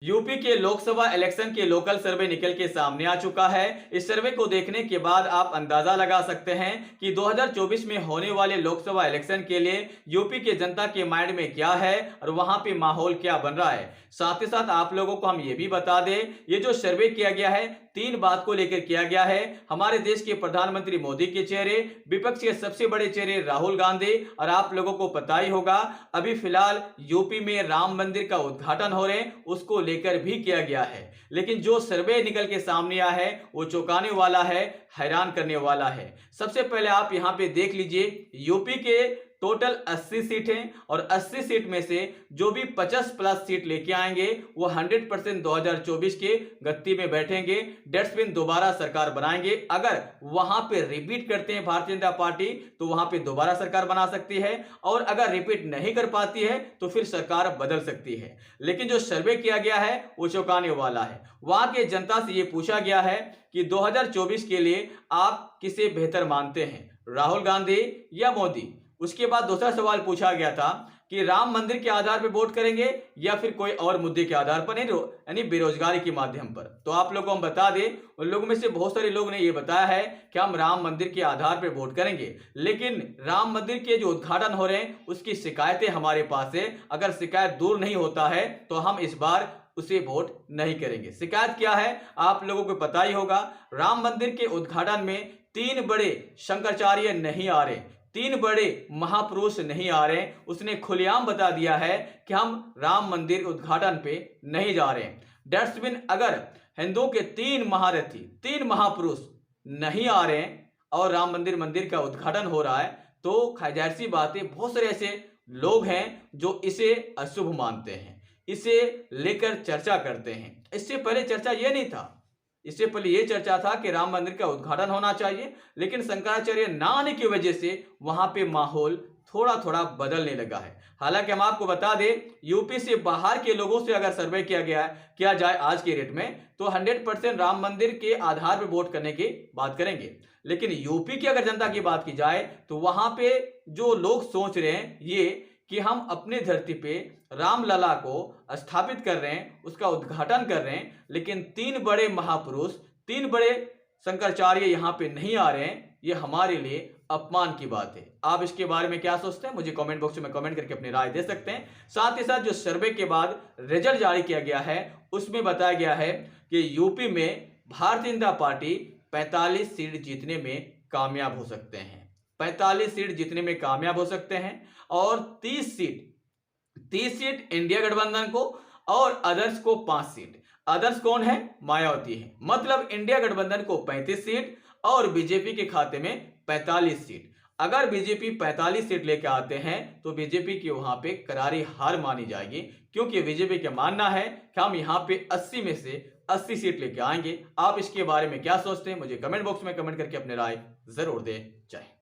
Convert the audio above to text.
UP के Lok Sabha election के local सर्वे निकल के सामने आ चुका है। इस सर्वे को देखने के बाद आप अंदाजा लगा सकते हैं कि 2024 में होने वाले लोकसभा इलेक्शन के लिए यूपी के जनता के माइंड में क्या है और वहां पे माहौल क्या बन रहा है। साथ ही साथ आप लोगों को हम ये भी बता दें, ये जो सर्वे किया गया है तीन बात को लेकर किया गया है। हमारे देश के प्रधानमंत्री मोदी के चेहरे, विपक्ष के सबसे बड़े चेहरे राहुल गांधी, और आप लोगों को पता ही होगा अभी फिलहाल यूपी में राम मंदिर का उद्घाटन हो रहे हैं, उसको लेकर भी किया गया है। लेकिन जो सर्वे निकल के सामने आया है वो चौंकाने वाला है, हैरान करने वाला है। सबसे पहले आप यहां पे देख लीजिए, यूपी के टोटल 80 सीट हैं और 80 सीट में से जो भी 50+ सीट लेके आएंगे वो 100% 2024 के गद्दी में बैठेंगे। डेट्स बिन दोबारा सरकार बनाएंगे। अगर वहां पे रिपीट करते हैं भारतीय जनता पार्टी तो वहां पे दोबारा सरकार बना सकती है, और अगर रिपीट नहीं कर पाती है तो फिर सरकार बदल सकती है। लेकिन जो सर्वे किया गया है वो चौंकाने वाला है। वहां के जनता से ये पूछा गया है कि 2024 के लिए आप किसे बेहतर मानते हैं, राहुल गांधी या मोदी। उसके बाद दूसरा सवाल पूछा गया था कि राम मंदिर के आधार पर वोट करेंगे या फिर कोई और मुद्दे के आधार पर, नहीं यानी बेरोजगारी के माध्यम पर। तो आप लोगों को हम बता दें, उन लोगों में से बहुत सारे लोग ने यह बताया है कि हम राम मंदिर के आधार पर वोट करेंगे, लेकिन राम मंदिर के जो उद्घाटन हो रहे हैं उसकी शिकायतें हमारे पास है। अगर शिकायत दूर नहीं होता है तो हम इस बार उसे वोट नहीं करेंगे। शिकायत क्या है आप लोगों को पता ही होगा। राम मंदिर के उद्घाटन में तीन बड़े शंकराचार्य नहीं आ रहे, तीन बड़े महापुरुष नहीं आ रहे। उसने खुलेआम बता दिया है कि हम राम मंदिर उद्घाटन पे नहीं जा रहे हैं। दैट्स मीन अगर हिंदुओं के तीन महारथी, तीन महापुरुष नहीं आ रहे हैं और राम मंदिर का उद्घाटन हो रहा है तो जाहिर सी बात है बहुत सारे ऐसे लोग हैं जो इसे अशुभ मानते हैं, इसे लेकर चर्चा करते हैं। इससे पहले चर्चा ये नहीं था, इससे पहले यह चर्चा था कि राम मंदिर का उद्घाटन होना चाहिए, लेकिन शंकराचार्य ना आने की वजह से वहां पे माहौल थोड़ा थोड़ा बदलने लगा है। हालांकि हम आपको बता दें, यूपी से बाहर के लोगों से अगर सर्वे किया जाए आज के रेट में तो 100% राम मंदिर के आधार पर वोट करने की बात करेंगे। लेकिन यूपी की अगर जनता की बात की जाए तो वहां पे जो लोग सोच रहे हैं ये कि हम अपने धरती पे रामलला को स्थापित कर रहे हैं, उसका उद्घाटन कर रहे हैं, लेकिन तीन बड़े महापुरुष, तीन बड़े शंकराचार्य यहां पे नहीं आ रहे हैं, ये हमारे लिए अपमान की बात है। आप इसके बारे में क्या सोचते हैं मुझे कमेंट बॉक्स में कमेंट करके अपनी राय दे सकते हैं। साथ ही साथ जो सर्वे के बाद रिजल्ट जारी किया गया है उसमें बताया गया है कि यूपी में भारतीय जनता पार्टी 45 सीट जीतने में कामयाब हो सकते हैं, 45 सीट जीतने में कामयाब हो सकते हैं, और 30 सीट इंडिया गठबंधन को और अदर्स को 5 सीट। अदर्स कौन है? मायावती है। मतलब इंडिया गठबंधन को 35 सीट और बीजेपी के खाते में 45 सीट। अगर बीजेपी 45 सीट लेकर आते हैं तो बीजेपी की वहां पे करारी हार मानी जाएगी, क्योंकि बीजेपी का मानना है कि हम यहां पे 80 में से 80 सीट लेके आएंगे। आप इसके बारे में क्या सोचते हैं मुझे कमेंट बॉक्स में कमेंट करके अपनी राय जरूर दें। जय हिंद।